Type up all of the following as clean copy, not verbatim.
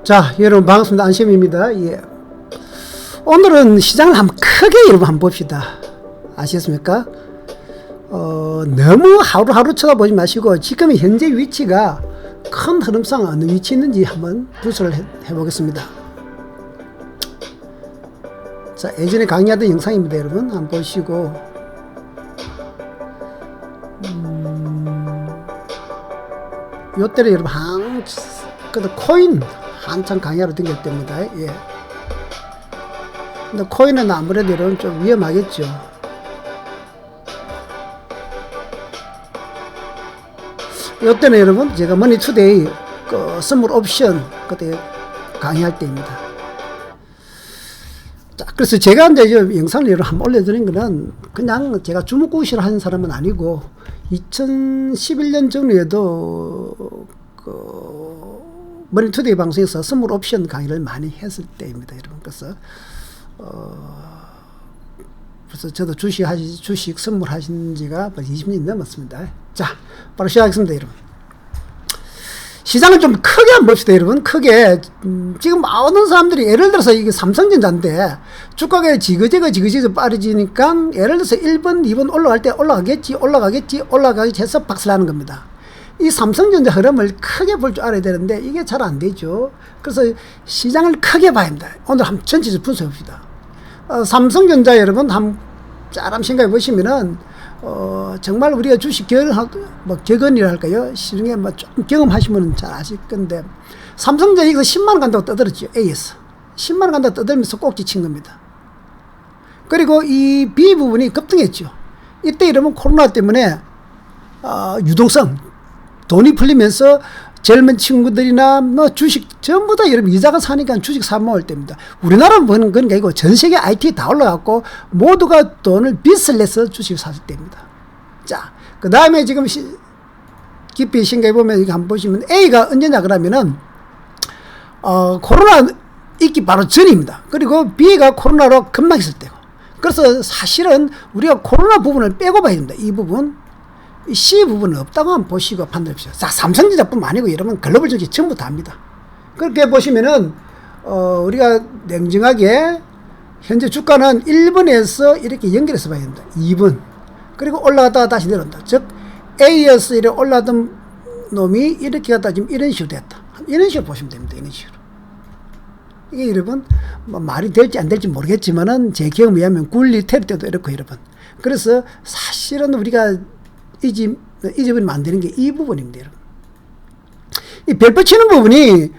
자, 여러분 반갑습니다. 안시험입니다. 예. 오늘은 시장을 한번 크게 여러분 한번 봅시다. 아시겠습니까? 너무 하루하루 쳐다보지 마시고 지금 현재 위치가 큰 흐름상 어느 위치 있는지 한번 분석을 해보겠습니다. 자, 예전에 강의하던 영상입니다. 여러분 한번 보시고 요때를 여러분 그래도 코인 한참 강의하러 댕길 때입니다. 예. 근데 코인은 아무래도 여러분 좀 위험하겠죠. 요때는 여러분 제가 머니투데이 그 선물 옵션 그때 강의할 때입니다. 자, 그래서 제가 이제 영상을 여러분 한번 올려드린 거는 그냥 제가 주먹구시를 하는 사람은 아니고 2011년 전에도 머니투데이 방송에서 선물 옵션 강의를 많이 했을 때입니다, 여러분. 그래서 저도 주식 선물하신 지가 20년이 넘었습니다. 자, 바로 시작하겠습니다, 여러분. 시장을 좀 크게 한번 봅시다, 여러분. 크게. 지금 많은 사람들이 예를 들어서 이게 삼성전자인데 주가가 지그재그 빠르지니까 예를 들어서 1번, 2번 올라갈 때 올라가겠지 해서 박살 나는 겁니다. 이 삼성전자 흐름을 크게 볼 줄 알아야 되는데 이게 잘 안 되죠. 그래서 시장을 크게 봐야 합니다. 오늘 한번 전체적으로 분석해 봅시다. 삼성전자 여러분 한번 생각해 보시면은 정말 우리가 주식 격언이라 할까요? 시중에 좀 경험하시면 잘 아실 건데 삼성전자 이거 10만원 간다고 떠들었죠. A에서 10만원 간다고 떠들면서 꼭지 친 겁니다. 그리고 이 B 부분이 급등했죠. 이때 이러면 코로나 때문에 유동성 돈이 풀리면서 젊은 친구들이나 주식 전부 다 여러분 이자가 사니까 주식 사 먹을 때입니다. 우리나라는 보는 건 아니고 전 세계 IT 다 올라갔고 모두가 돈을 빚을 내서 주식을 샀을 때입니다. 자, 그 다음에 지금 깊이 생각해 보면 이거 한번 보시면 A가 언제냐 그러면은 코로나 있기 바로 전입니다. 그리고 B가 코로나로 급락했을 때고. 그래서 사실은 우리가 코로나 부분을 빼고 봐야 됩니다. 이 부분. C 부분은 없다고 한번 보시고 판단해 보십시오. 자, 삼성전자뿐만 아니고 여러분 글로벌 주식 전부 다 합니다. 그렇게 보시면은 우리가 냉정하게 현재 주가는 1번에서 이렇게 연결해서 봐야 됩니다. 2번. 그리고 올라갔다가 다시 내려온다. 즉 A에서 이렇게 올라던 놈이 이렇게 갔다 지금 이런 식으로 됐다. 이런 식으로 보시면 됩니다. 이런 식으로. 이게 여러분 말이 될지 안 될지 모르겠지만은 제 경험에 의하면 굴리 테리 때도 이렇고 여러분. 그래서 사실은 우리가 잊어버리면 안 되는 게 이 부분입니다, 여러분. 이 별표 치는 부분이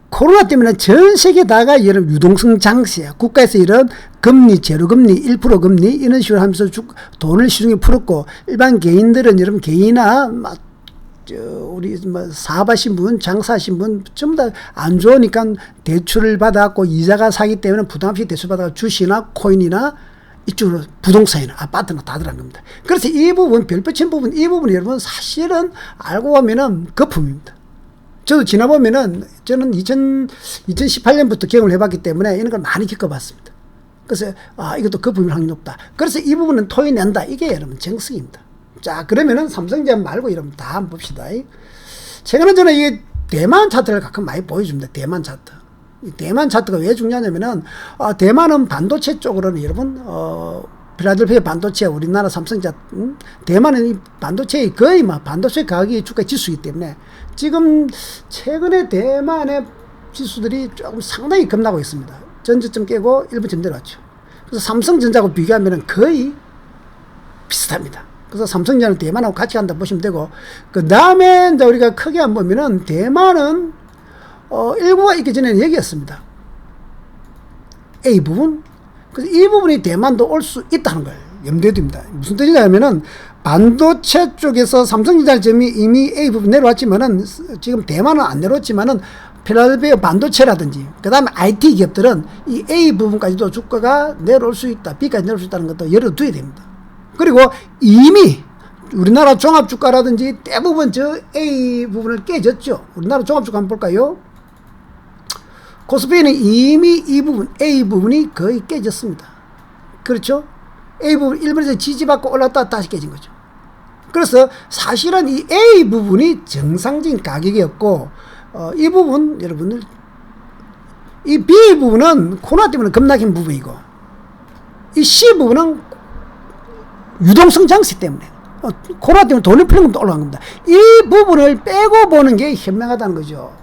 코로나 때문에 전 세계 다가 여러분 유동성 장세야. 국가에서 이런 금리, 제로금리, 1% 금리 이런 식으로 하면서 돈을 시중에 풀었고 일반 개인들은 여러분 개인이나 우리 사업하신 분, 장사하신 분 전부 다 안 좋으니까 대출을 받아갖고 이자가 사기 때문에 부담 없이 대출 받아서 주식이나 코인이나 이쪽으로 부동산이나 아파트나 다 들어간 겁니다. 그래서 이 부분, 별표 친 부분, 이 부분 여러분 사실은 알고 보면은 거품입니다. 저도 지나보면은 저는 2018년부터 경험을 해봤기 때문에 이런 걸 많이 겪어봤습니다. 그래서 이것도 거품일 확률이 높다. 그래서 이 부분은 토해낸다. 이게 여러분 정석입니다. 자, 그러면은 삼성전자 말고 여러분 다 한번 봅시다. 최근에 저는 이게 대만 차트를 가끔 많이 보여줍니다. 대만 차트. 대만 차트가 왜 중요하냐면은 대만은 반도체 쪽으로는 여러분 필라델피아 반도체 우리나라 삼성전자 대만은 이 반도체의 거의 반도체 가격이 주가 지수이기 때문에 지금 최근에 대만의 지수들이 조금 상당히 급락하고 있습니다. 전저점 깨고 1분점 내려왔죠. 그래서 삼성전자하고 비교하면은 거의 비슷합니다. 그래서 삼성전자는 대만하고 같이 간다 보시면 되고 그 다음에 이제 우리가 크게 한번 보면은 대만은 일구가 있기 전에는 여기였습니다. A 부분. 그래서 이 부분이 대만도 올 수 있다는 걸 염두에 둡니다. 무슨 뜻이냐면은 반도체 쪽에서 삼성전자 점이 이미 A 부분 내려왔지만은 지금 대만은 안 내려왔지만은 필라델피아 반도체라든지 그 다음에 IT 기업들은 이 A 부분까지도 주가가 내려올 수 있다. B까지 내려올 수 있다는 것도 열어둬야 됩니다. 그리고 이미 우리나라 종합주가라든지 대부분 저 A 부분을 깨졌죠. 우리나라 종합주가 한번 볼까요? 코스피는 이미 이 부분, A 부분이 거의 깨졌습니다. 그렇죠? A 부분 1번에서 지지받고 올랐다 다시 깨진 거죠. 그래서 사실은 이 A 부분이 정상적인 가격이었고 이 부분 여러분들 이 B 부분은 코로나 때문에 겁나게 힘 부분이고, 이 C 부분은 유동성 장세 때문에, 코로나 때문에 돈이 풀린 것도 올라간 겁니다. 이 부분을 빼고 보는 게 현명하다는 거죠.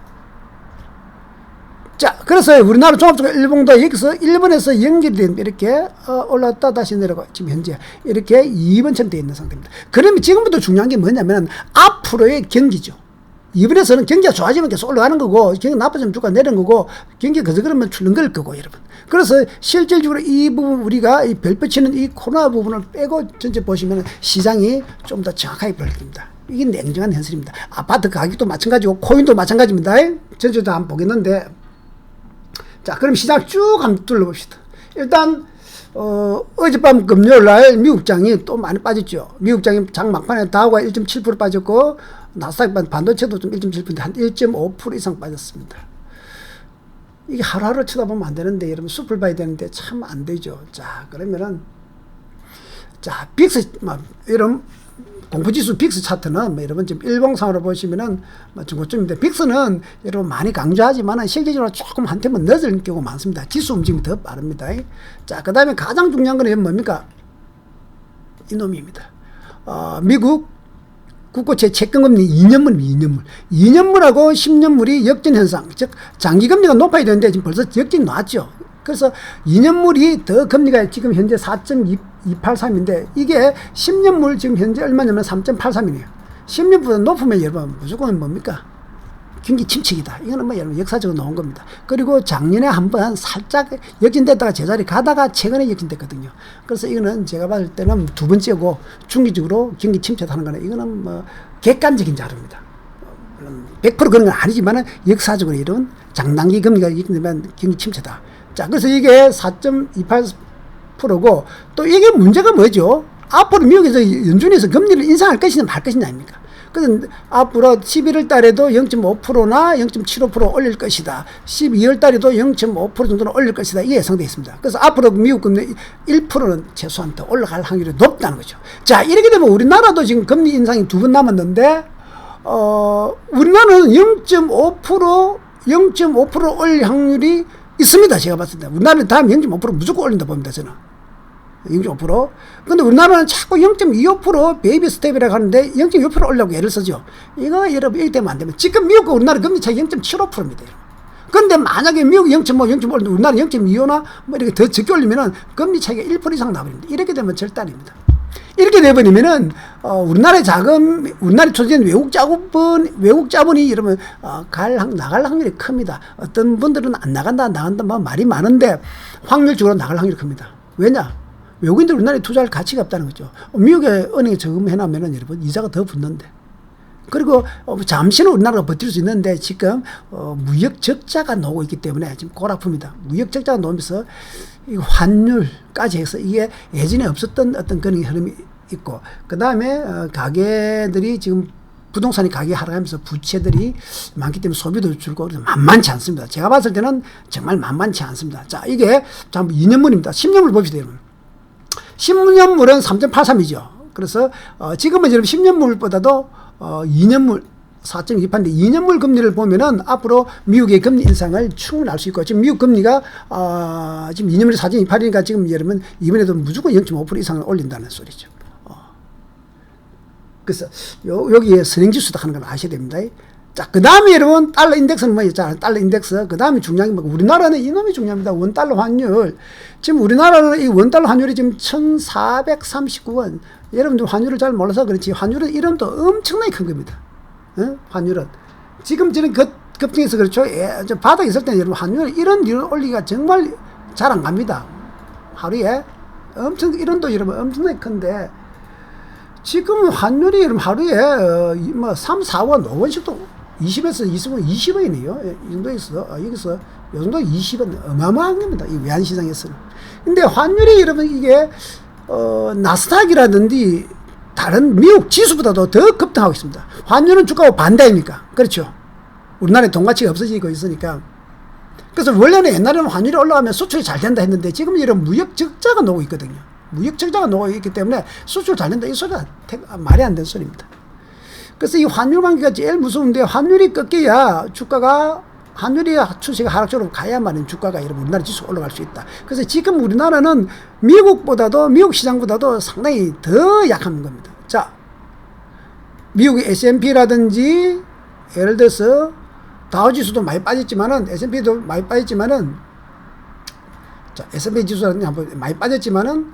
자, 그래서 우리나라 종합적으로 일본도 여기서 일본에서 연결된 이렇게 올라왔다 다시 내려가 지금 현재 이렇게 2번처럼 되어 있는 상태입니다. 그러면 지금부터 중요한 게 뭐냐면 앞으로의 경기죠. 이번에서는 경기가 좋아지면 계속 올라가는 거고, 경기 나빠지면 주가 내리는 거고, 경기가 그저 그러면 출렁거릴 거고, 여러분. 그래서 실질적으로 이 부분 우리가 이 별표치는 이 코로나 부분을 빼고 전체 보시면 시장이 좀 더 정확하게 보일 겁니다. 이게 냉정한 현실입니다. 아파트 가격도 마찬가지고 코인도 마찬가지입니다. 전체도 한번 보겠는데, 자, 그럼 시장 쭉 한번 둘러봅시다. 일단 어젯밤 금요일날 미국장이 또 많이 빠졌죠. 미국장이 장 막판에 다우가 1.7% 빠졌고, 나스닥 반도체도 좀 1.7%, 한 1.5% 이상 빠졌습니다. 이게 하루하루 쳐다보면 안 되는데, 여러분 숲을 봐야 되는데 참 안 되죠. 자, 그러면은, 자, 빅스, 이런 공포지수 빅스 차트는 여러분 지금 일봉상으로 보시면은 중고점인데, 빅스는 여러분 많이 강조하지만 실질적으로 조금 한 템은 늦을 경우가 많습니다. 지수 움직임이 더 빠릅니다. 자, 그 다음에 가장 중요한 건 뭡니까? 이놈입니다. 미국 국고채 채권금리 2년물. 2년물하고 10년물이 역전현상, 즉 장기금리가 높아야 되는데 지금 벌써 역전이 나왔죠. 그래서 2년물이 더 금리가 지금 현재 4.283인데 이게 10년물 지금 현재 얼마냐면 3.83이네요. 10년보다 높으면 여러분 무조건 뭡니까? 경기 침체이다. 이거는 여러분 역사적으로 나온 겁니다. 그리고 작년에 한번 살짝 역전됐다가 제자리 가다가 최근에 역전됐거든요. 그래서 이거는 제가 봤을 때는 두 번째고, 중기적으로 경기 침체하는 거는 이거는 객관적인 자료입니다. 100% 그런 건 아니지만 역사적으로 이런 장단기 금리가 역전되면 경기 침체다. 자, 그래서 이게 4.28%고, 또 이게 문제가 뭐죠? 앞으로 미국에서 연준에서 금리를 인상할 것이냐 말 것이냐 아닙니까? 그래서 앞으로 11월 달에도 0.5%나 0.75% 올릴 것이다. 12월 달에도 0.5% 정도는 올릴 것이다. 이게 예상되어 있습니다. 그래서 앞으로 미국 금리 1%는 최소한 더 올라갈 확률이 높다는 거죠. 자, 이렇게 되면 우리나라도 지금 금리 인상이 2번 남았는데, 우리나라는 0.5% 올릴 확률이 있습니다. 제가 봤을 때. 우리나라는 다음 0.5% 무조건 올린다 봅니다. 저는. 0.5%. 근데 우리나라는 자꾸 0.25% 베이비 스텝이라고 하는데 0.25% 올리려고 애를 쓰죠. 이거 여러분 이렇게 되면 안 됩니다. 지금 미국과 우리나라 금리 차이 0.75%입니다. 근데 만약에 미국 0.5, 0.5 올리는데 우리나라 0.25나 이렇게 더 적게 올리면은 금리 차이가 1% 이상 나버립니다. 이렇게 되면 절대 아닙니다. 이렇게 돼버리면은, 우리나라의 자금, 우리나라에 투자된 외국 자본이 이러면, 나갈 확률이 큽니다. 어떤 분들은 안 나간다, 말이 많은데, 확률적으로 나갈 확률이 큽니다. 왜냐? 외국인들 우리나라에 투자할 가치가 없다는 거죠. 미국에 은행에 저금해놓으면은 여러분, 이자가 더 붙는데. 그리고, 잠시는 우리나라가 버틸 수 있는데, 지금, 무역 적자가 나오고 있기 때문에 지금 골아픕니다. 무역 적자가 나오면서, 이 환율까지 해서 이게 예전에 없었던 어떤 그런 흐름이 있고, 그 다음에 가게들이 지금 부동산이 가격이 하락하면서 부채들이 많기 때문에 소비도 줄고 만만치 않습니다. 제가 봤을 때는 정말 만만치 않습니다. 자, 이게 참 2년물입니다. 10년물 봅시다, 여러분. 10년물은 3.83이죠. 그래서 지금은 여러분 10년물보다도 2년물 4.28인데 2년물 금리를 보면은 앞으로 미국의 금리 인상을 충분히 알 수 있고, 지금 미국 금리가 지금 2년물이 4.28이니까 지금 여러분 이번에도 무조건 0.5% 이상을 올린다는 소리죠. 그래서 여기에 선행지수도 하는 걸 아셔야 됩니다. 자, 그 다음에 여러분 달러 인덱스는 뭐예요? 자, 달러 인덱스. 그 다음에 중요한 게 뭐고, 우리나라는 이놈이 중요합니다. 원달러 환율. 지금 우리나라는 이 원달러 환율이 지금 1,439원. 여러분들 환율을 잘 몰라서 그렇지, 환율은 이름도 엄청나게 큰 겁니다. 환율은 지금 저는 급등해서 그렇죠. 바닥에 있을 때는 여러분 환율 이런 류를 올리기가 정말 잘 안 갑니다. 하루에 이런도 여러분 엄청나게 큰데, 지금 환율이 여러분 하루에 3, 4원, 5원씩도 20에서 20원, 20원이네요. 이 정도에서 여기서 이 정도 20원 어마어마한 겁니다. 이 외환시장에서는. 근데 환율이 여러분 이게 나스닥이라든지 다른 미국 지수보다도 더 급등하고 있습니다. 환율은 주가와 반대입니까? 그렇죠. 우리나라에 돈 가치가 없어지고 있으니까. 그래서 원래는 옛날에는 환율이 올라가면 수출이 잘 된다 했는데, 지금 이런 무역 적자가 나오고 있거든요. 무역 적자가 나오고 있기 때문에 수출 잘 된다, 이 소리가 말이 안 되는 소리입니다. 그래서 이 환율 관계가 제일 무서운데, 환율이 꺾여야 주가가 환율이 추세가 하락적으로 가야만 주가가 여러분 우리나라 지수가 올라갈 수 있다. 그래서 지금 우리나라는 미국 시장보다도 상당히 더 약한 겁니다. 자, 미국의 S&P라든지 예를 들어서 다우지수도 많이 빠졌지만은 S&P도 많이 빠졌지만은 자, S&P 지수라든지 한번 많이 빠졌지만은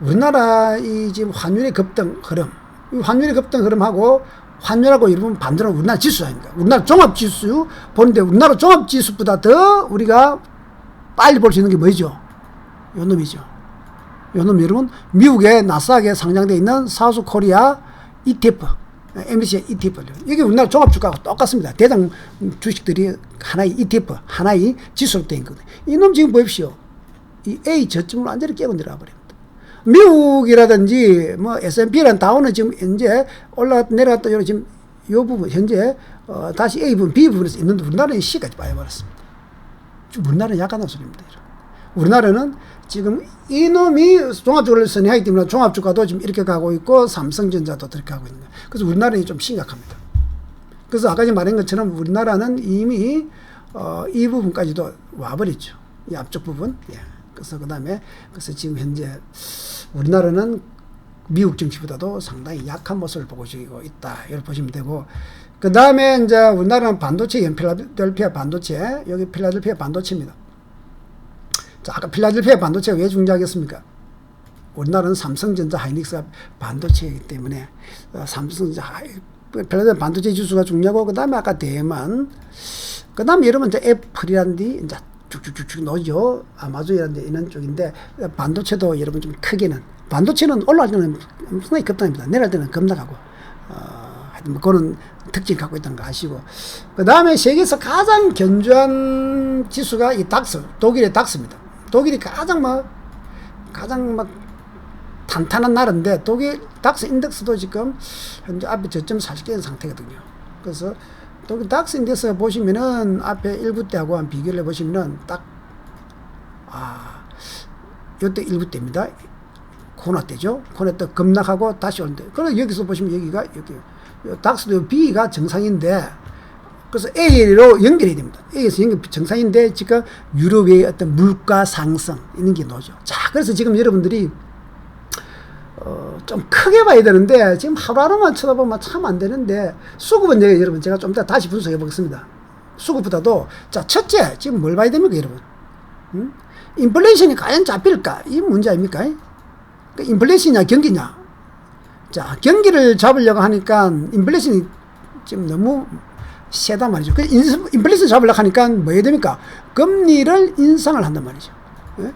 우리나라 이 지금 환율의 급등 흐름, 이 환율의 급등 흐름하고 환율하고 여러분 반대로 우리나라 지수 아닙니까? 우리나라 종합지수 보는데 우리나라 종합지수보다 더 우리가 빨리 볼 수 있는 게 뭐죠? 요 놈이죠. 요 놈 여러분 미국의 나스닥에 상장되어 있는 사우스 코리아 ETF, MSCI ETF. 이게 우리나라 종합주가하고 똑같습니다. 대장 주식들이 하나의 ETF, 하나의 지수로 되어 있거든요. 이놈 지금 보십시오. 이 A 저점으로 완전히 깨고 내려와 버립니다. 미국이라든지 뭐 S&P란 다우는 지금 현재 올라갔다 내려갔다 지금 요 부분 현재 다시 A 부분 B 부분에서 있는데 우리나라는 C까지 빠져버렸습니다. 우리나라는 약한 소리입니다. 우리나라는 지금 이놈이 종합주가를 선행하기 때문에 종합주가도 지금 이렇게 가고 있고 삼성전자도 이렇게 가고 있는 거예요. 그래서 우리나라는 좀 심각합니다. 그래서 아까 전에 말한 것처럼 우리나라는 이미 이 부분까지도 와버렸죠. 이 앞쪽 부분. 예. 그래서 그래서 지금 현재 우리나라는 미국 정치보다도 상당히 약한 모습을 보여주고 있다. 이렇게 보시면 되고, 그 다음에 이제 우리나라는 반도체, 필라델피아 반도체, 여기 필라델피아 반도체입니다. 자, 아까 필라델피아 반도체가 왜 중요하겠습니까? 우리나라는 삼성전자, 하이닉스가 반도체이기 때문에 삼성전자, 필라델피아 반도체 지수가 중요하고, 그 다음에 아까 대만, 그 다음에 여러분 이제 애플이란디 이제 쭉쭉쭉쭉 놓죠. 아마존이라는 데 있는 쪽인데 반도체도 여러분 좀 크게는 반도체는 올라갈 때는 상당히 급등합니다. 내려갈 때는 급락하고 하여튼 뭐 그런 특징 갖고 있다는 거 아시고, 그 다음에 세계에서 가장 견조한 지수가 이 닥스, 독일의 닥스입니다. 독일이 가장 막 탄탄한 나라인데 독일 닥스 인덱스도 지금 현재 앞에 저점 40개 상태거든요. 그래서 독일 닥스 인덱스 보시면은 앞에 1부 때하고 한 비교를 해보시면은 딱, 요때 1부 때입니다. 코로나 때죠. 코로나 때 급락하고 다시 오는데. 그래서 여기서 보시면 여기가, 닥스도 B가 정상인데, 그래서 A로 연결해야 됩니다. A에서 정상인데, 지금 유럽의 어떤 물가 상승, 있는 게 나오죠. 자, 그래서 지금 여러분들이, 좀 크게 봐야 되는데 지금 하루하루만 쳐다보면 참 안 되는데 수급은 여러분 제가 좀 이따 다시 분석해 보겠습니다. 수급보다도 자, 첫째 지금 뭘 봐야 됩니까 여러분? 인플레이션이 과연 잡힐까? 이 문제 아닙니까? 그러니까 인플레이션이냐 경기냐? 자, 경기를 잡으려고 하니까 인플레이션이 지금 너무 세다 말이죠. 그 인플레이션 잡으려고 하니까 뭐 해야 됩니까? 금리를 인상을 한단 말이죠. 예?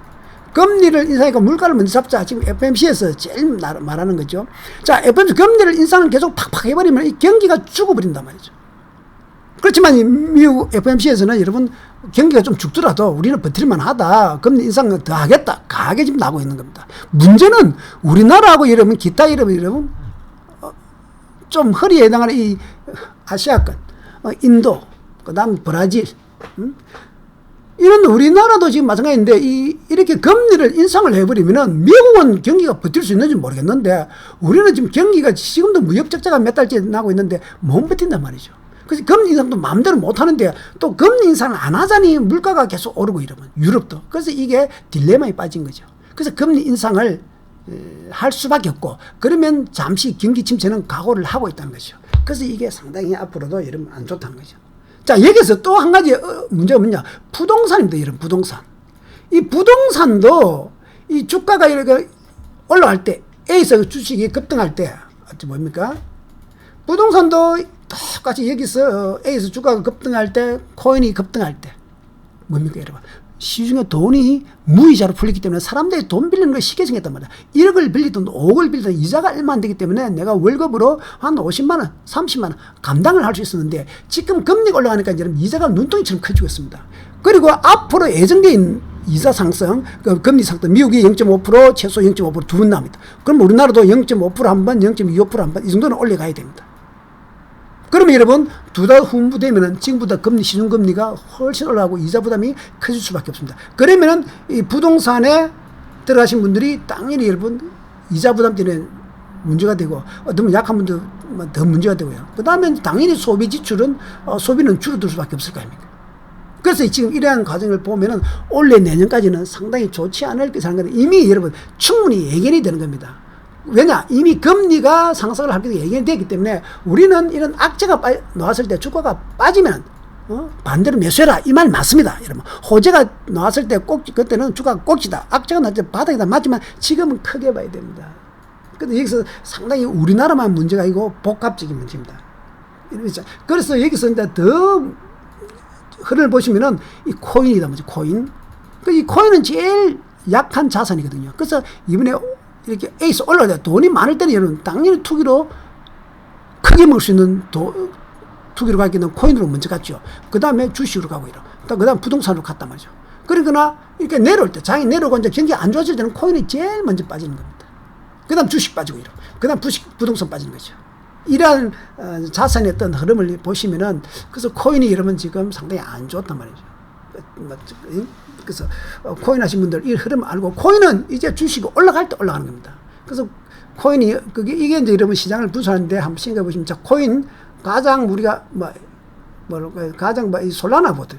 금리를 인상하니까 물가를 먼저 잡자. 지금 FOMC에서 제일 말하는 거죠. 자, FOMC 금리를 인상을 계속 팍팍 해버리면 이 경기가 죽어버린단 말이죠. 그렇지만 미국 FOMC에서는 여러분 경기가 좀 죽더라도 우리는 버틸만 하다. 금리 인상을 더 하겠다. 강하게 지금 나오고 있는 겁니다. 문제는 우리나라하고 여러분 기타 여러분 좀 허리에 해당하는 이 아시아권, 인도, 그 다음 브라질, 이런 우리나라도 지금 마찬가지인데 이렇게 금리를 인상을 해버리면은 미국은 경기가 버틸 수 있는지 모르겠는데 우리는 지금 경기가 지금도 무역 적자가 몇 달째 나고 있는데 못 버틴단 말이죠. 그래서 금리 인상도 마음대로 못 하는데 또 금리 인상을 안 하자니 물가가 계속 오르고 이러면 유럽도. 그래서 이게 딜레마에 빠진 거죠. 그래서 금리 인상을 할 수밖에 없고 그러면 잠시 경기 침체는 각오를 하고 있다는 거죠. 그래서 이게 상당히 앞으로도 여러분 안 좋다는 거죠. 자, 여기서 또 한 가지 문제가 뭐냐? 부동산입니다, 여러분, 부동산. 이 부동산도 이 주가가 이렇게 올라갈 때, A에서 주식이 급등할 때, 뭡니까? 부동산도 똑같이 여기서 A에서 주가가 급등할 때, 코인이 급등할 때, 뭡니까, 여러분? 시중에 돈이 무이자로 풀리기 때문에 사람들이 돈 빌리는 걸 쉽게 생겼단 말이야. 1억을 빌리든 5억을 빌리든 이자가 얼마 안 되기 때문에 내가 월급으로 한 50만원, 30만원 감당을 할 수 있었는데 지금 금리가 올라가니까 이제 이자가 눈덩이처럼 커지고 있습니다. 그리고 앞으로 예정된 이자 상승, 금리 상승, 미국이 0.5%, 최소 0.5% 두 번 나옵니다. 그럼 우리나라도 0.5% 한 번, 0.25% 한 번, 이 정도는 올려가야 됩니다. 그러면 여러분 두 달 후부 되면은 지금보다 금리 시중금리가 훨씬 올라가고 이자 부담이 커질 수밖에 없습니다. 그러면은 이 부동산에 들어가신 분들이 당연히 여러분 이자 부담 때문에 문제가 되고 어떤 약한 분들 더 문제가 되고요. 그 다음에 당연히 소비 지출은 소비는 줄어들 수밖에 없을 거 아닙니까? 그래서 지금 이러한 과정을 보면은 올해 내년까지는 상당히 좋지 않을 것이라는 것은 이미 여러분 충분히 예견이 되는 겁니다. 왜냐? 이미 금리가 상승을 할 것이 예견이 되기 때문에 우리는 이런 악재가 나왔을 때 주가가 빠지면 반대로 매수해라 이 말 맞습니다. 여러분 호재가 나왔을 때 꼭지 그때는 주가가 꼭지다. 악재가 나왔을 때 바닥이다. 맞지만 지금은 크게 봐야 됩니다. 근데 여기서 상당히 우리나라만 문제가 아니고 복합적인 문제입니다. 그래서 여기서 이제 더 흐름을 보시면은 이 코인이다 뭐지 코인. 이 코인은 제일 약한 자산이거든요. 그래서 이번에 이렇게 에이스 올라올 때 돈이 많을 때는 여러분 당연히 투기로 크게 먹을 수 있는 투기로 갈 때는 코인으로 먼저 갔죠. 그 다음에 주식으로 가고 이러. 그 다음 부동산으로 갔단 말이죠. 그러거나 이렇게 내려올 때 장이 내려오고 이제 경기 안 좋아질 때는 코인이 제일 먼저 빠지는 겁니다. 그 다음 주식 빠지고 이러. 그 다음 부동산 빠지는 거죠. 이러한 자산의 어떤 흐름을 보시면은 그래서 코인이 여러분 지금 상당히 안 좋단 말이죠. 그래서 코인 하신 분들 이 흐름 알고 코인은 이제 주식이 올라갈 때 올라가는 겁니다. 그래서 코인이 이게 이제 여러분 시장을 부수하는데 한번 생각해 보시면 자 코인 가장 우리가 가장 이 솔라나 보드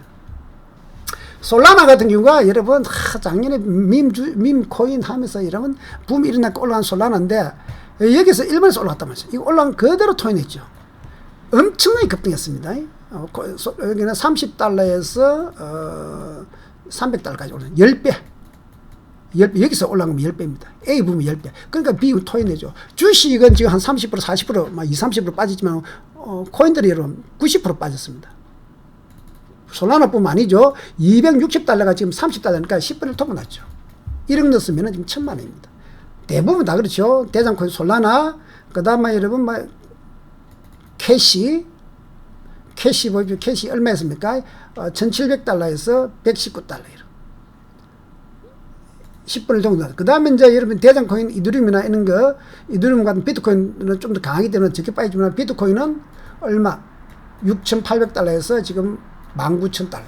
솔라나 같은 경우가 여러분 작년에 밈 코인 하면서 여러분 붐이 일어나고 올라간 솔라나인데 여기서 일본에서 올라갔단 말이죠. 이거 올라간 그대로 토해냈죠. 엄청나게 급등했습니다. 여기는 30달러에서 300달러까지 올라 10배. 여기서 올라간 거면 10배입니다. A 부분 10배. 그러니까 B 토해내죠. 주식은 지금 한 30%, 40%, 막 20, 30% 빠지지만 코인들이 여러분 90% 빠졌습니다. 솔라나뿐만 아니죠. 260달러가 지금 30달러니까 10분의 1 토가 났죠. 1억 넣었으면 지금 1000만 원입니다. 대부분 다 그렇죠. 대장코인 솔라나, 그 다음에 여러분, 캐시 보십시오. 캐시 얼마였습니까? 1700달러에서 119달러. 10분의 1 정도. 그 다음에 이제 여러분 대장코인 이더리움이나 이런 거, 이더리움 같은 비트코인은 좀 더 강하기 때문에 적게 빠지지만 비트코인은 얼마? 6,800달러에서 지금 19,000달러.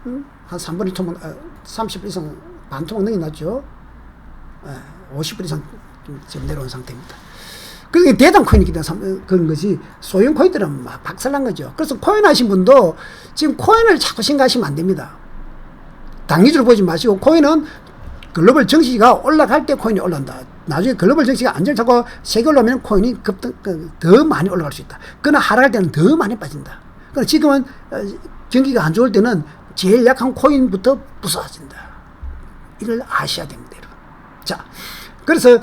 한 3분의 1 토막, 30% 이상 반 토막 넘게 났죠. 50% 이상 지금 내려온 상태입니다. 그게 대단 코인이기 때문에 그런 것이 소형 코인들은 막 박살난 거죠. 그래서 코인 하신 분도 지금 코인을 자꾸 생각하시면 안 됩니다. 단기주로 보지 마시고 코인은 글로벌 증시가 올라갈 때 코인이 올라간다. 나중에 글로벌 증시가 안정을 잡고 세계 올라오면 코인이 더 많이 올라갈 수 있다. 그러나 하락할 때는 더 많이 빠진다. 그러나 지금은 경기가 안 좋을 때는 제일 약한 코인부터 부서진다. 이걸 아셔야 됩니다. 여러분. 자, 그래서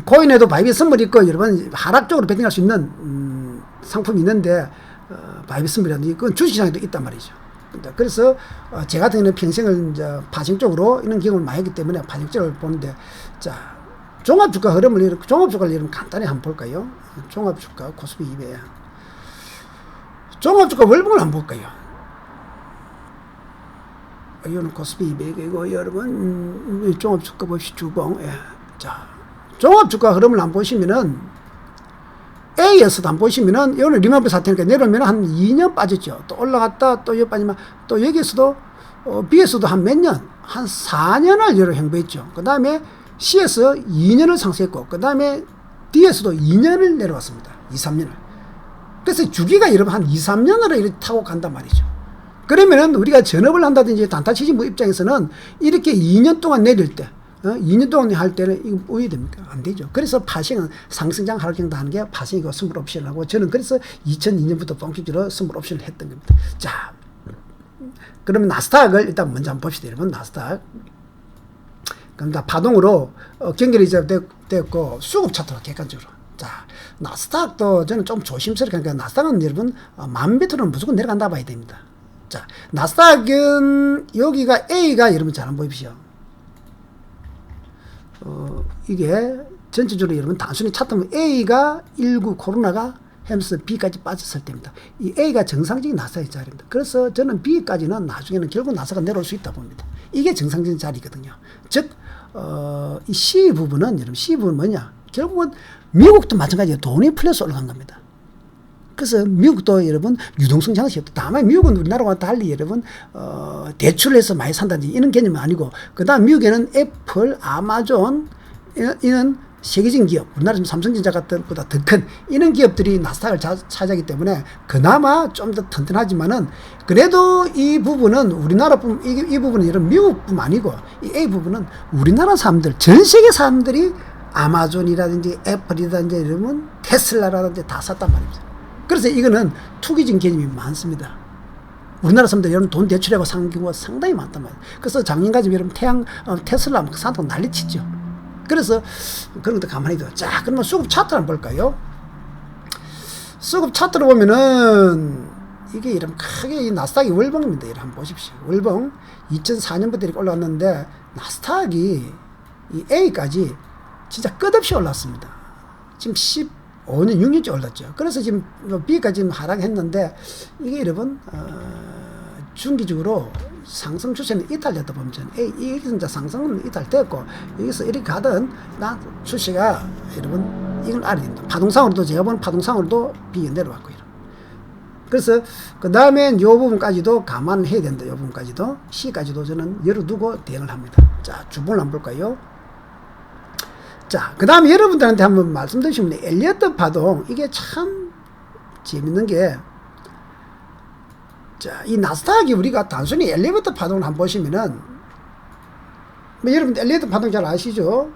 코인에도 바이비 선물이 있고 여러분 하락 쪽으로 베팅할 수 있는 상품이 있는데 바이비 선물이라든지 그건 주식시장에도 있단 말이죠. 그래서 제 같은 경우는 평생을 이제 파생 쪽으로 이런 경험을 많이 했기 때문에 파생 쪽을 보는데 자 종합주가 흐름을 종합주가를 여러분 간단히 한번 볼까요? 종합주가 코스피 200 종합주가 월봉을 한번 볼까요? 이거는 코스피 200이고 여러분 종합주가 봅시다. 주봉. 예. 자 종합주가 흐름을 한번 보시면은 A에서도 한번 보시면은 이거는 리만프 사태니까 내려오면 한 2년 빠졌죠. 또 올라갔다 또 여기 빠지면 또 여기에서도 B에서도 한 몇 년, 한 4년을 여러 행보했죠. 그 다음에 C에서 2년을 상승했고 그 다음에 D에서도 2년을 내려왔습니다. 2, 3년을. 그래서 주기가 여러분 한 2, 3년으로 이렇게 타고 간단 말이죠. 그러면은 우리가 전업을 한다든지 단타 취직부 입장에서는 이렇게 2년 동안 내릴 때 2년 동안 할 때는 이거 왜 됩니까? 안 되죠. 그래서 파생은 상승장 하락장 다 하는 게 파생이고 선물 옵션하고 저는 그래서 2002년부터 본격적으로 선물 옵션을 했던 겁니다. 자, 그러면 나스닥을 일단 먼저 한번 봅시다. 여러분 나스닥. 그러니까 파동으로 경계를 이제 됐고 수급 차트로 객관적으로. 자, 나스닥도 저는 좀 조심스럽게 하니까 나스닥은 여러분 10,000배트는 무조건 내려간다 봐야 됩니다. 자, 나스닥은 여기가 A가 여러분 잘 한번 보십시오. 이게 전체적으로 여러분 단순히 차트면 A가 19 코로나가 하면서 B까지 빠졌을 때입니다. 이 A가 정상적인 나스닥의 자리입니다. 그래서 저는 B까지는 나중에는 결국 나스닥가 내려올 수 있다 봅니다. 이게 정상적인 자리거든요. 즉, 이 C 부분은 여러분 C 부분은 뭐냐? 결국은 미국도 마찬가지예요. 돈이 풀려서 올라간 겁니다. 그래서 미국도 여러분 유동성 장세였다. 다만 미국은 우리나라와 달리 여러분 대출을 해서 많이 산다든지 이런 개념은 아니고 그 다음 미국에는 애플, 아마존 이런 세계적인 기업, 우리나라 지금 삼성전자 같은 보다 더 큰 이런 기업들이 나스닥을 차지하기 때문에 그나마 좀 더 튼튼하지만은 그래도 이 부분은 우리나라뿐 이 부분은 이런 미국뿐 아니고 이 A 부분은 우리나라 사람들 전 세계 사람들이 아마존이라든지 애플이라든지 이러면 테슬라라든지 다 샀단 말입니다. 그래서 이거는 투기적인 개념이 많습니다. 우리나라 사람들 여러분 돈 대출하고 산 경우가 상당히 많단 말이에요. 그래서 작년까지 여러분 테슬라 산다고 난리치죠. 그래서 그런 것도 가만히 둬. 자, 그러면 수급 차트를 한번 볼까요? 수급 차트를 보면은 이게 이런 크게 이 나스닥이 월봉입니다. 이렇게 한번 보십시오. 월봉 2004년부터 이렇게 올라왔는데 나스닥이 이 A까지 진짜 끝없이 올랐습니다. 지금 15년, 6년째 올랐죠. 그래서 지금 B까지 지금 하락했는데 이게 여러분 중기적으로 상승 추세는 이탈됐다 보면 이게 진짜 상승은 이탈됐고 여기서 이렇게 가든 나 추세가 여러분 이걸 알아야 된다. 파동상으로도 제가 보는 파동상으로도 B 내려왔고 이런. 그래서 그 다음에 이 부분까지도 감안해야 된다. 이 부분까지도 C까지도 저는 열어두고 대응을 합니다. 자, 주봉을 한번 볼까요? 자, 그 다음에 여러분들한테 한번 말씀드리시면 엘리어트 파동 이게 참 재밌는 게 자, 이 나스닥이 우리가 단순히 엘리베이터 파동을 한번 보시면은 뭐 여러분 엘리베이터 파동 잘 아시죠?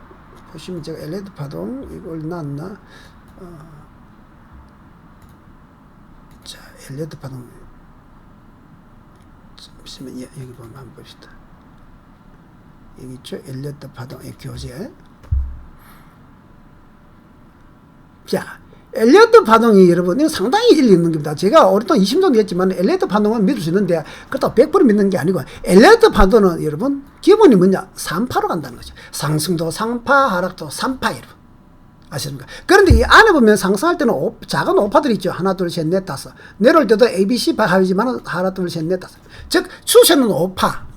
보시면 제가 엘리베이터 파동 이걸 놨나? 자, 엘리베이터 파동 잠시만 여기 보면 한번 봅시다. 여기 있죠? 엘리베이터 파동의 교재. 자, 엘리어트 파동이 여러분 이거 상당히 일리 있는 겁니다. 제가 오랫동안 20년 됐지만 엘리어트 파동은 믿을 수 있는데 그렇다고 100% 믿는 게 아니고 엘리어트 파동은 여러분 기본이 뭐냐? 3파로 간다는 거죠. 상승도 3파, 하락도 3파 여러분. 아십니까? 그런데 이 안에 보면 상승할 때는 작은 5파들이 있죠. 하나, 둘, 셋, 넷, 다섯. 내려올 때도 A, B, C 파 하지만 하나, 둘, 셋, 넷, 다섯. 즉 추세는 5파.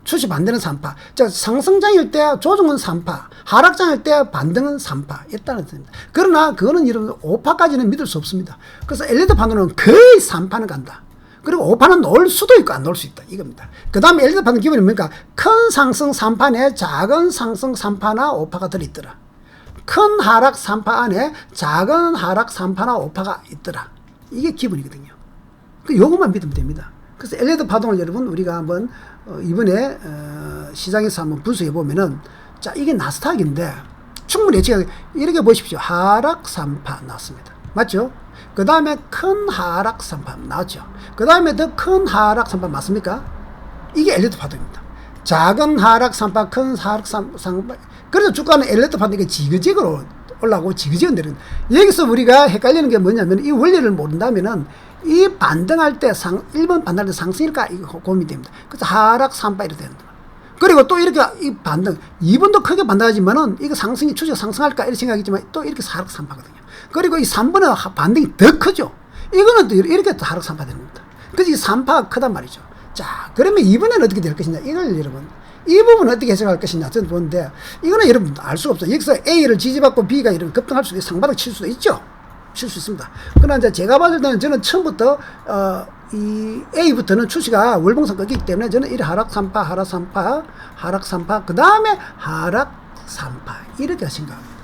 추세 반대는 3파. 자, 상승장일 때 조정은 3파, 하락장일 때 반등은 3파. 있다는 뜻입니다. 그러나 그거는 여러분 5파까지는 믿을 수 없습니다. 그래서 엘리베이터 파동은 거의 3파는 간다. 그리고 5파는 놓을 수도 있고 안 놓을 수 있다. 이겁니다. 그 다음에 엘리베이터 파동 기본이 뭡니까? 큰 상승 3파 내에 작은 상승 3파나 5파가 들어있더라. 큰 하락 3파 안에 작은 하락 3파나 5파가 있더라. 이게 기본이거든요. 요것만 믿으면 됩니다. 그래서 엘리베이터 파동을 여러분 우리가 한번 이번에 시장에서 한번 분석해 보면은 자, 이게 나스닥인데 충분히 예측 이렇게 보십시오. 하락 3파 나왔습니다. 맞죠? 그 다음에 큰 하락 3파 나왔죠. 그 다음에 더 큰 하락 3파 맞습니까? 이게 엘리베이터 파동입니다. 작은 하락 3파, 큰 하락 3파. 그래서 주가는 엘리베이터 파동 이게 지그재그로 올라오고 지그재그 내리는. 여기서 우리가 헷갈리는 게 뭐냐면 이 원리를 모른다면은 이 반등할 때 1번 반등할 때 상승일까? 이거 고민이 됩니다. 그래서 하락 3파 이렇게 된다. 그리고 또 이렇게 이 반등 2번도 크게 반등하지만은 이거 상승이 추세가 상승할까? 이렇게 생각이지만 또 이렇게 하락 3파거든요. 그리고 이 3번은 반등이 더 크죠. 이거는 또 이렇게 또 하락 3파 되는 겁니다. 그래서 이 3파가 크단 말이죠. 자, 그러면 이번에는 어떻게 될 것이냐? 이걸 여러분 이 부분은 어떻게 해석할 것이냐 저는 보는데 이거는 여러분 알 수가 없어요. 여기서 A를 지지받고 B가 이런 급등할 수도 있고 상바닥 칠 수도 있죠. 칠 수 있습니다. 그러나 이제 제가 봤을 때는 저는 처음부터 이 A부터는 추세가 월봉상 꺾이기 때문에 저는 이 하락 3파, 하락 3파, 하락 3파, 그 다음에 하락 3파 이렇게 생각합니다.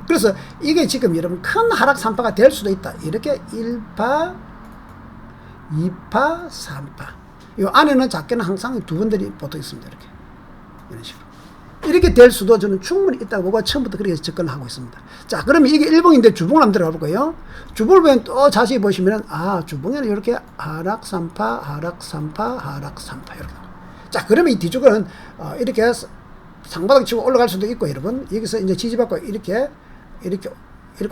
그래서 이게 지금 여러분 큰 하락 3파가 될 수도 있다. 이렇게 1파, 2파, 3파. 이 안에는 작게는 항상 두 번들이 보통 있습니다. 이렇게 이런 식으로. 이렇게 될 수도 저는 충분히 있다고 보고 처음부터 그렇게 접근을 하고 있습니다. 자, 그러면 이게 일봉인데 주봉을 한번 들어가 볼까요? 주봉을 보면 또 자세히 보시면 주봉에는 이렇게 하락 3파, 하락 3파, 하락 3파 이렇게. 자, 그러면 이 뒤쪽은 이렇게 상바닥 치고 올라갈 수도 있고 여러분 여기서 이제 지지받고 이렇게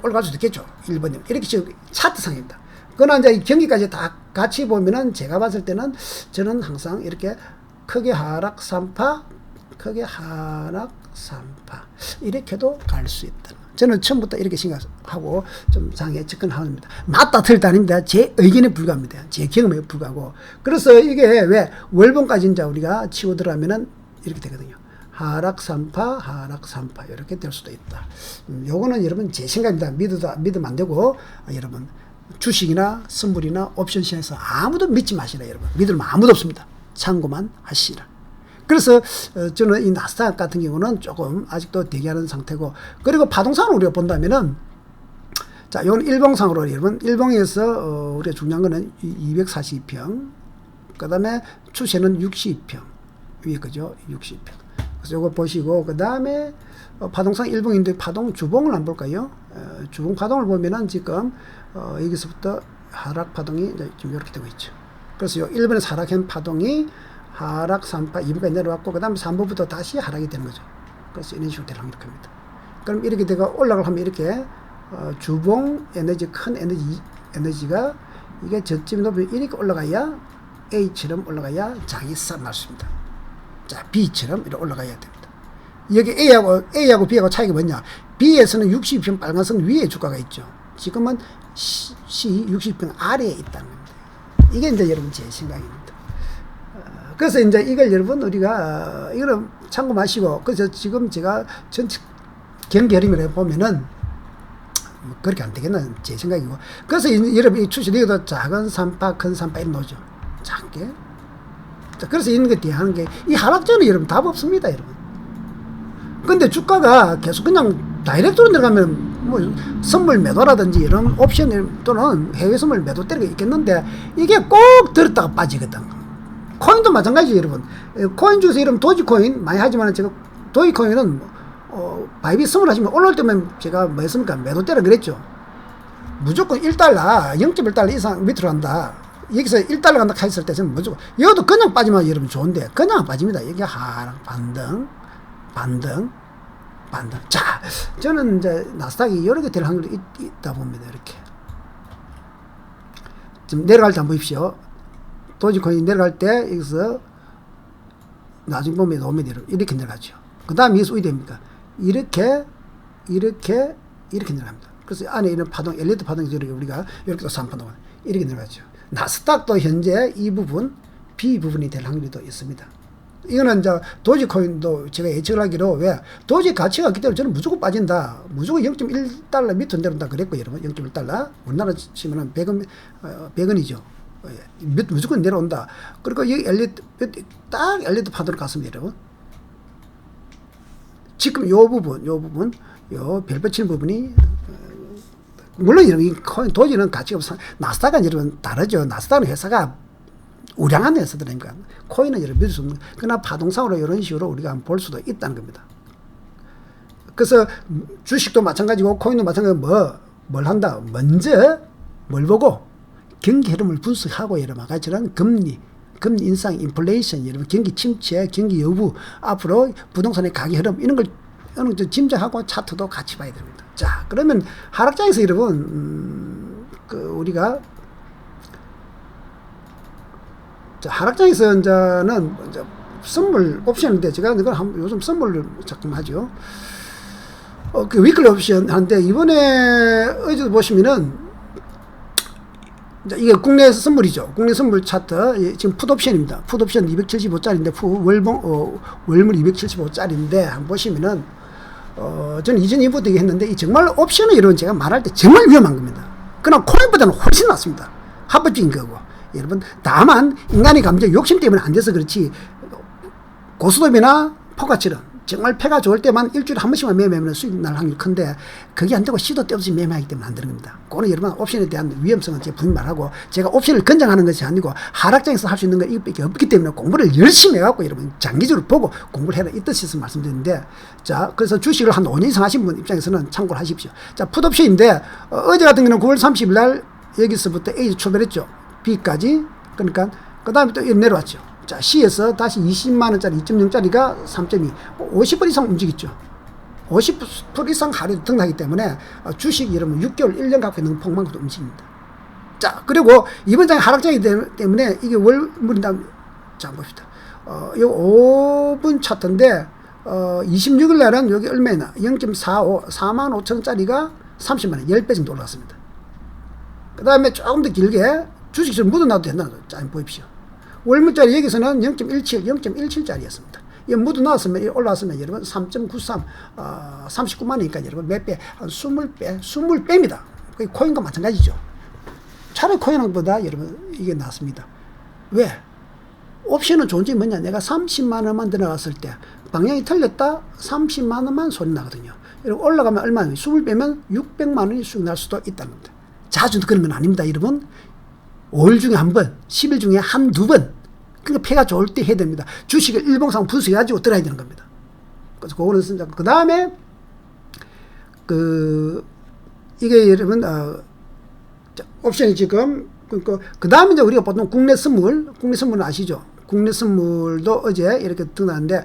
올라갈 수도 있겠죠. 1번이면 이렇게 지금 차트상입니다. 그러나 이제 이 경기까지 다 같이 보면은 제가 봤을 때는 저는 항상 이렇게 크게 하락 3파, 크게 하락 3파 이렇게도 갈 수 있다. 저는 처음부터 이렇게 생각하고 좀 장에 접근합니다. 맞다 틀렸다 아닙니다. 제 의견에 불과합니다. 제 경험에 불과하고. 그래서 이게 왜 월봉까지 이제 우리가 치고 들어가면은 이렇게 되거든요. 하락 3파, 하락 3파 이렇게 될 수도 있다. 요거는 여러분 제 생각입니다. 믿으면 안 되고 여러분 주식이나 선물이나 옵션 시장에서 아무도 믿지 마시라 여러분. 믿으면 아무도 없습니다. 참고만 하시라. 그래서 저는 이 나스닥 같은 경우는 조금 아직도 대기하는 상태고, 그리고 파동상으로 우리가 본다면은, 자, 이건 일봉상으로 여러분, 일봉에서 우리가 중요한 거는 242평, 그 다음에 추세는 60평 위에 거죠. 60평. 그래서 요거 보시고, 그 다음에 파동상 일봉인데 파동 주봉을 한번 볼까요? 주봉 파동을 보면은 지금 여기서부터 하락 파동이 지금 이렇게 되고 있죠. 그래서 요 1번에서 하락한 파동이 하락 3파 2번까지 내려왔고, 그 다음에 3번부터 다시 하락이 되는 거죠. 그래서 이런 식으로 될 확률이 큽니다. 그럼 이렇게 되고 올라가려 하면 이렇게 주봉 에너지, 큰 에너지가 이게 저점이 높으면 이렇게 올라가야 A처럼 올라가야 장이 싹 났습니다. 자, B처럼 이렇게 올라가야 됩니다. 여기 A하고 B하고 차이가 뭐냐? B에서는 60평 빨간선 위에 주가가 있죠. 지금은 C 60평 아래에 있다는 겁니다. 이게 이제 여러분 제 생각입니다. 그래서 이제 이걸 여러분 우리가 이거는 참고하시고, 그래서 지금 제가 전체 경기 흐름을 보면은 뭐 그렇게 안 되겠나 제 생각이고, 그래서 여러분 이 추시 여기도 작은 3파 큰 3파 이렇게 놓죠. 작게. 자, 그래서 이런 게 대하는 게 이 하락전은 여러분 답 없습니다, 여러분. 근데 주가가 계속 그냥 다이렉트로 들어가면 뭐 선물 매도라든지 이런 옵션 또는 해외 선물 매도 때리가 있겠는데, 이게 꼭 들었다가 빠지거든. 코인도 마찬가지 여러분. 코인 주에서 이런 도지코인 많이 하지만 제가 도지코인은 바이비 선물 하시면 올라올 때면 제가 뭐 했습니까? 매도 때려 그랬죠. 무조건 1달러 0.1달러 이상 밑으로 간다. 여기서 1달러 간다 했을 때 저는 무조건, 이것도 그냥 빠지면 여러분 좋은데 그냥 빠집니다. 여기 하락 반등. 자, 저는 이제 나스닥이 여러 개 될 확률이 있다 봅니다. 이렇게. 지금 내려갈 때 한번 보십시오. 도지코인 내려갈 때 여기서 나중에 보면 오면 이렇게 내려가죠. 그 다음에 여기서 어디 됩니까? 이렇게 내려갑니다. 그래서 안에 있는 파동, 엘리트 파동이 우리가 이렇게 또 3파동 이렇게 내려가죠. 나스닥도 현재 이 부분, B 부분이 될 확률이 또 있습니다. 이거는 이제 도지코인도 제가 예측을 하기로, 왜? 도지 가치가 있기 때문에 저는 무조건 빠진다. 무조건 0.1달러 밑으로 내려온다 그랬고, 여러분. 0.1달러. 우리나라 치면은 100원이죠. 무조건 내려온다. 그리고 여기 딱 엘리트 파동을 갔습니다, 여러분. 지금 요 부분, 요 별빛 치는 부분이, 물론 이 코인, 도지는 가치가 없어. 나스닥은 여러분 다르죠. 나스닥은 회사가 우량한 회사들이니까. 코인은 여러분 믿을 수 없는, 그러나 파동상으로 이런 식으로 우리가 볼 수도 있다는 겁니다. 그래서 주식도 마찬가지고 코인도 마찬가지고 뭘 한다? 먼저 뭘 보고? 경기 흐름을 분석하고 여러분 아까처럼 금리 인상, 인플레이션, 여러분 경기 침체, 경기 여부, 앞으로 부동산의 가격 흐름 이런 걸 어느 정도 짐작하고 차트도 같이 봐야 됩니다. 자, 그러면 하락장에서 여러분 우리가 자, 하락장에서 이제는 선물 옵션인데 제가 이걸 요즘 선물을 자꾸 하죠. 그 위클리 옵션 하는데 이번에 어제도 보시면은 이게 국내에서 선물이죠. 국내 선물 차트 지금 풋옵션입니다. 풋옵션 275짜리인데 월물 275짜리인데 한번 보시면은 저는 이전 이부터 얘기했는데 이 정말 옵션은 이런 제가 말할 때 정말 위험한 겁니다. 그러나 코인보다는 훨씬 낫습니다. 합법적인 거고. 여러분 다만 인간의 감정 욕심 때문에 안 돼서 그렇지, 고스톱이나 포카처럼 정말 패가 좋을 때만 일주일에 한 번씩만 매매하면 수익 날 확률이 큰데, 그게 안 되고 시도 때 없이 매매하기 때문에 안 되는 겁니다. 그거는 여러분 옵션에 대한 위험성은 제가 분명히 말하고, 제가 옵션을 권장하는 것이 아니고 하락장에서 할 수 있는 건 이것밖에 없기 때문에 공부를 열심히 해갖고 여러분 장기적으로 보고 공부를 해라, 이 뜻에서 말씀드리는데, 자, 그래서 주식을 한 5년 이상 하신 분 입장에서는 참고를 하십시오. 자, 풋옵션인데 어제 같은 경우는 9월 30일 날 여기서부터 A 출발했죠. B까지. 그러니까 그 다음에 또 내려왔죠. 자, C에서 다시 20만원짜리 2.0짜리가 3.2 50% 이상 움직였죠. 50% 이상 하루에 등락하기 때문에 주식 여러분 6개월 1년 갖고 있는 폭망도 움직입니다. 자, 그리고 이번 장에 하락장이기 때문에 이게 월물이다. 자, 봅시다. 요 5분 차트인데 26일 날은 여기 얼마나 0.45 45,000원짜리가 30만원 10배 정도 올라갔습니다. 그 다음에 조금 더 길게 주식처럼 묻어놔도 된다. 자, 한번 보십시오. 월물짜리 여기서는 0.17짜리였습니다. 이 묻어놨으면, 올라왔으면 여러분 3.93, 39만원이니까 여러분 몇 배? 한 20배입니다. 코인과 마찬가지죠. 차라리 코인보다 여러분 이게 낫습니다. 왜? 옵션은 좋은 점이 뭐냐? 내가 30만 원만 들어갔을 때 방향이 틀렸다? 30만 원만 손이 나거든요. 이렇게 올라가면 얼마나? 숨을 빼면 600만 원이 수익 날 수도 있다는 겁니다. 자주 그런 건 아닙니다, 여러분. 5일 중에 한 번, 10일 중에 한두 번. 그러니까 폐가 좋을 때 해야 됩니다. 주식을 일봉상 분석해가지고 들어야 되는 겁니다. 그래서 그거는 진짜. 그 다음에, 이게 여러분, 옵션이 지금, 그 다음에 이제 우리가 보통 국내 선물은 아시죠? 국내 선물도 어제 이렇게 등장하는데,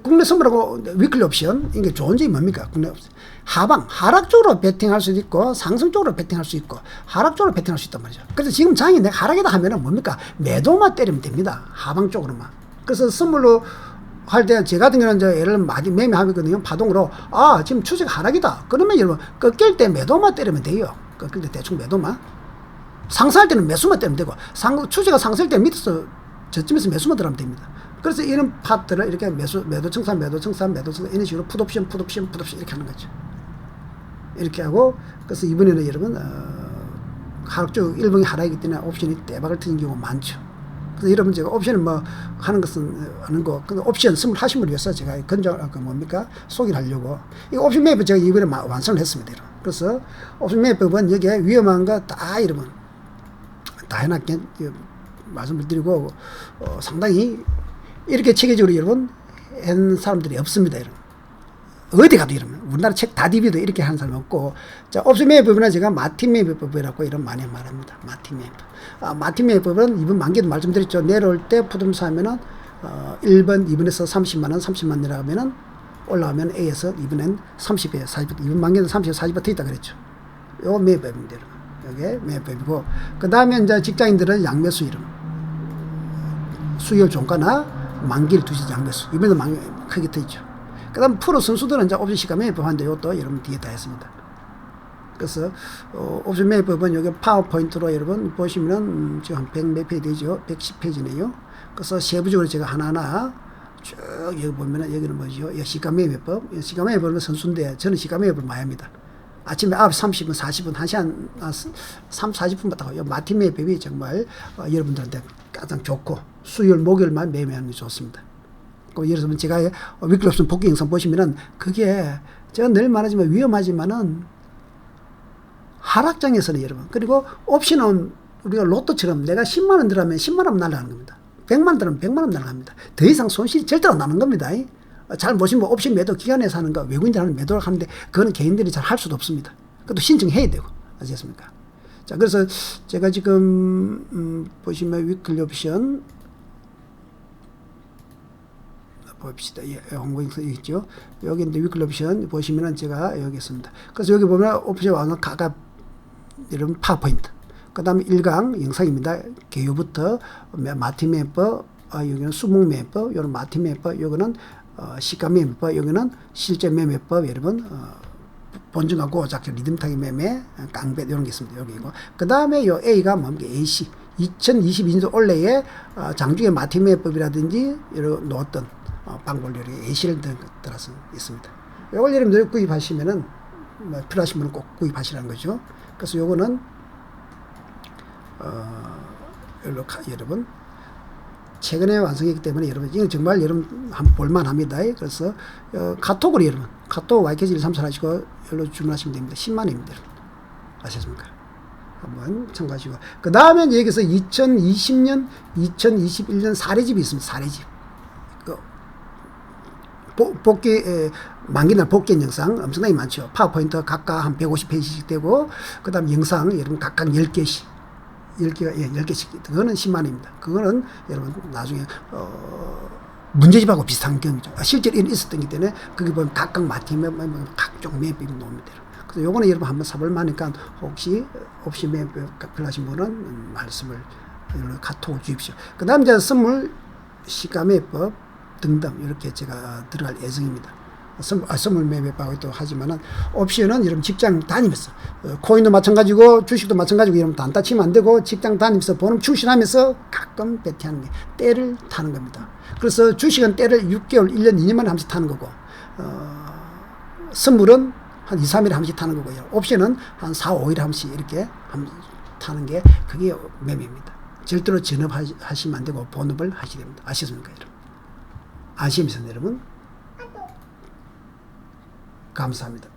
국내 선물하고 위클리 옵션, 이게 좋은 점이 뭡니까? 국내 옵션. 하락 쪽으로 베팅할 수도 있고, 상승 쪽으로 베팅할 수 있고, 하락 쪽으로 베팅할 수 있단 말이죠. 그래서 지금 장이 내가 하락이다 하면은 뭡니까? 매도만 때리면 됩니다. 하방 쪽으로만. 그래서 선물로 할 때, 제 같은 경우는 이제 예를 들면 많이 매매하거든요. 파동으로. 지금 추세가 하락이다. 그러면 여러분, 꺾일 때 매도만 때리면 돼요. 꺾일 때 대충 매도만. 상승할 때는 매수만 때리면 되고, 추세가 상승할 때 밑에서 저쯤에서 매수만 들어가면 됩니다. 그래서 이런 파트를 이렇게 매도 청산, 이런 식으로 풋옵션 이렇게 하는 거죠. 이렇게 하고, 그래서 이번에는 여러분, 하락 쪽, 일봉이 하락이기 때문에 옵션이 대박을 트는 경우가 많죠. 그래서 여러분 제가 옵션을 뭐 하는 것은 아는 거, 근데 옵션 선물 하신 분을 위해서 제가 소개를 하려고. 이 옵션 매입을 제가 이번에 완성을 했습니다, 여러분. 그래서 옵션 매입법은 여기에 위험한 거 다 여러분, 다 해놨게 말씀을 드리고, 상당히 이렇게 체계적으로 여러분 한 사람들이 없습니다, 여러분. 어디 가도 이러면 우리나라 책 다 디비도 이렇게 하는 사람 없고. 자, 옵션 매입법은 제가 마틴 매입법이라고 이런 많이 말합니다. 마틴 매입법. 마틴 매입법은 이번 만기도 말씀드렸죠. 내려올 때 푸드럼 사면은 1번, 2번에서 30만원, 30만 내려가면은 올라가면 A에서 2번엔 30에 40, 이번 만기는 30에 40에 더 있다 그랬죠. 요거 매입법입니다, 여러분. 요게 매입법이고. 그 다음에 이제 직장인들은 양매수 이름. 수요 종가나 만기를 두시 양매수. 이번에도 크게 더 있죠. 그 다음 프로 선수들은 이제 옵션 시가 매입법한데 이것도 여러분 뒤에 다 했습니다. 그래서 옵션 매입법은 여기 파워포인트로 여러분 보시면은 지금 한 100 몇 페이지 되죠? 110페이지네요. 그래서 세부적으로 제가 하나하나 쭉 여기 보면은 여기는 뭐죠? 시가 매입법. 시가 매입법은 선수인데 저는 시가 매입을 많이 합니다. 아침에 9시 30분, 40분, 1시간, 3, 40분 받다가 마틴 매입법이 정말 여러분들한테 가장 좋고 수요일, 목요일만 매매하는 게 좋습니다. 예를 들면 제가 위클리 옵션 복귀 영상 보시면은 그게 제가 늘 말하지만 위험하지만은 하락장에서는 여러분, 그리고 옵션은 우리가 로또처럼 내가 10만원 들어가면 10만원 날아가는 겁니다. 100만원 들어가면 100만원 날아갑니다. 더 이상 손실이 절대로 안 나는 겁니다. 잘 보시면 옵션 매도 기관에서 하는 거, 외국인들 하는 매도를 하는데 그거는 개인들이 잘 할 수도 없습니다. 그것도 신청해야 되고. 아시겠습니까? 자, 그래서 제가 지금 보시면 위클리 옵션 봅시다. 홍보 영상 있죠. 여기 이제 위클리 옵션 보시면은 제가 여기 있습니다. 그래서 여기 보면 옵션 왕은 가갑 이런 파워포인트. 그 다음에 1강 영상입니다. 개요부터 마틴 매입법, 여기는 수목 매입법, 요는 마틴 매입법, 요거는 시가 매입법, 여기는 실제 매매법, 여러분 본증과 고작 리듬 타기 매매, 깡배 이런 게 있습니다. 여기고. 그 다음에 요 A가 뭡니까? AC 2022년도 올해에 장중에 마틴 매입법이라든지 이런 놓았던 방법을 여기 A시를 들어서 있습니다. 요걸 여러분들 구입하시면은 필요하신 분은 꼭 구입하시라는 거죠. 그래서 요거는 여러분 최근에 완성했기 때문에 여러분 이건 정말 여러분 한번 볼만합니다. 그래서 카톡으로 여러분 카톡 YKG 134 하시고 여기로 주문하시면 됩니다. 10만원입니다. 아셨습니까? 한번 참고하시고. 그 다음에 여기서 2020년 2021년 사례집이 있습니다. 사례집 복귀 만기날 복귀한 영상 엄청나게 많죠. 파워포인트 각각 한 150페이지씩 되고, 그 다음 영상 여러분 각각 10개씩 10개씩 그거는 10만원입니다. 그거는 여러분 나중에 문제집하고 비슷한 경우죠. 실제로 있었던 기 때문에 거기 보면 각각 마틴 각종 매입법이 나옵니다. 그래서 요거는 여러분 한번 사볼 만하니까 혹시 없이 매입법 필요하신 분은 말씀을 카톡을 주십시오. 그 다음 이제 선물 시가 매입법 등등 이렇게 제가 들어갈 예정입니다. 선물 매매법을 또 하지만은 옵션은 여러분 직장 다니면서 코인도 마찬가지고 주식도 마찬가지고 여러분 안 다치면 안 되고 직장 다니면서 본업 출신하면서 가끔 베팅하는 게 때를 타는 겁니다. 그래서 주식은 때를 6개월, 1년, 2년 만에 한 번씩 타는 거고 선물은 한 2, 3일에 한 번씩 타는 거고요. 옵션은 한 4, 5일에 한 번씩 이렇게 타는 게 그게 매매입니다. 절대로 전업하시면 안 되고 본업을 하셔야 됩니다. 아시겠습니까, 여러분? 아시겠습니까, 여러분? 감사합니다.